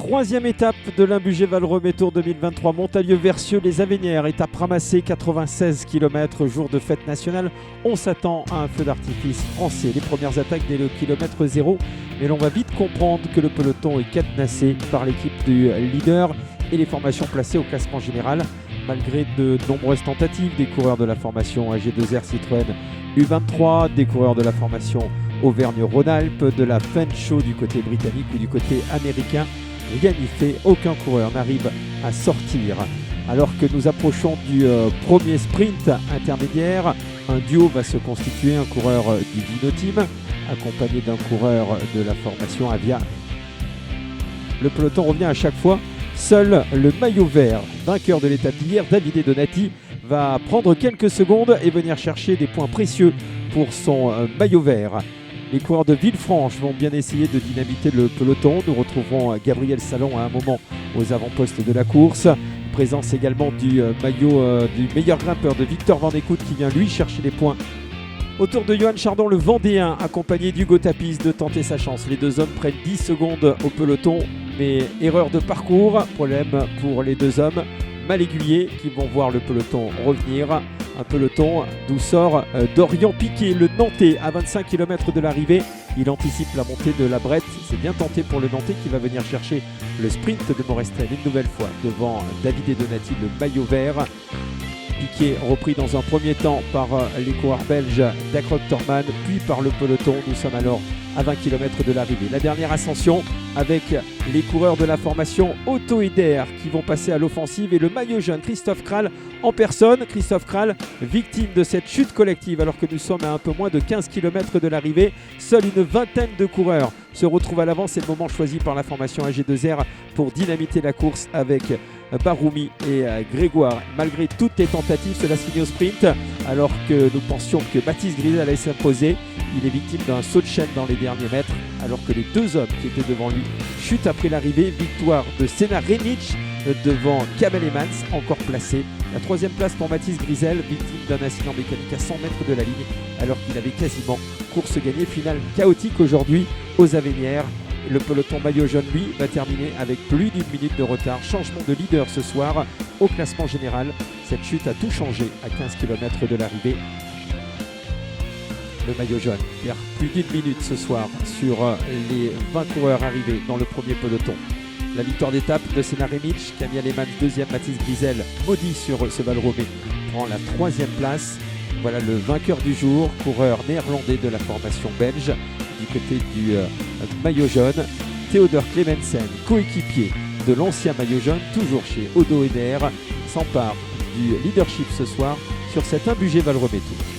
Troisième étape de l'Imbugé Val-Remé Tour 2023, Montalieu-Versieux, les Avenières, étape ramassée, 96 km, jour de fête nationale. On s'attend à un feu d'artifice français. Les premières attaques dès le kilomètre 0, mais l'on va vite comprendre que le peloton est cadenassé par l'équipe du leader et les formations placées au classement général. Malgré de nombreuses tentatives des coureurs de la formation AG2R Citroën U23, des coureurs de la formation Auvergne-Rhône-Alpes, de la Fencho du côté britannique ou du côté américain, rien n'y fait, aucun coureur n'arrive à sortir. Alors que nous approchons du premier sprint intermédiaire, un duo va se constituer, un coureur du Dino Team accompagné d'un coureur de la formation Avia. Le peloton revient à chaque fois. Seul le maillot vert, vainqueur de l'étape d'hier, Davide Donati, va prendre quelques secondes et venir chercher des points précieux pour son maillot vert. Les coureurs de Villefranche vont bien essayer de dynamiter le peloton. Nous retrouverons Gabriel Salon à un moment aux avant-postes de la course. Présence également du maillot du meilleur grimpeur de Victor Van Eekhout qui vient lui chercher les points. Autour de Johan Chardon, le Vendéen, accompagné d'Hugo Tapis, de tenter sa chance. Les deux hommes prennent 10 secondes au peloton, mais erreur de parcours, problème pour les deux hommes mal aiguillés qui vont voir le peloton revenir. Un peloton d'où sort Dorian Piquet, le Nantais, à 25 km de l'arrivée. Il anticipe la montée de la Brette. C'est bien tenté pour le Nantais qui va venir chercher le sprint de Morestel une nouvelle fois devant Davide Donati, le maillot vert. Piquet repris dans un premier temps par les coureurs belges Dacroc Torman, puis par le peloton. Nous sommes alors à 20 km de l'arrivée. La dernière ascension avec les coureurs de la formation Auto Eder qui vont passer à l'offensive et le maillot jaune Christophe Kral en personne. Christophe Kral, victime de cette chute collective alors que nous sommes à un peu moins de 15 km de l'arrivée. Seule une vingtaine de coureurs se retrouvent à l'avant. C'est le moment choisi par la formation AG2R pour dynamiter la course avec Baroumi et Grégoire. Malgré toutes les tentatives, cela se finit au sprint alors que nous pensions que Baptiste Grisel allait s'imposer. Il est victime d'un saut de chaîne dans les derniers mètres alors que les deux hommes qui étaient devant lui chutent après l'arrivée. Victoire de Senna Renic devant Kamel Emans, encore placé. La troisième place pour Baptiste Grisel, victime d'un accident mécanique à 100 mètres de la ligne alors qu'il avait quasiment course gagnée. Finale chaotique aujourd'hui aux Avenières. Le peloton maillot jaune, lui, va terminer avec plus d'une minute de retard. Changement de leader ce soir au classement général. Cette chute a tout changé à 15 km de l'arrivée. Le maillot jaune perd plus d'une minute ce soir sur les 20 coureurs arrivés dans le premier peloton. La victoire d'étape de Senna Renic, Camille Alemans deuxième, Baptiste Grisel, maudit sur ce Val-Remé, prend la troisième place. Voilà le vainqueur du jour, coureur néerlandais de la formation belge. Du côté du maillot jaune, Théodore Clemensen, coéquipier de l'ancien maillot jaune, toujours chez Auto Eder, s'empare du leadership ce soir sur cet Imbugé Val-Remé Tour.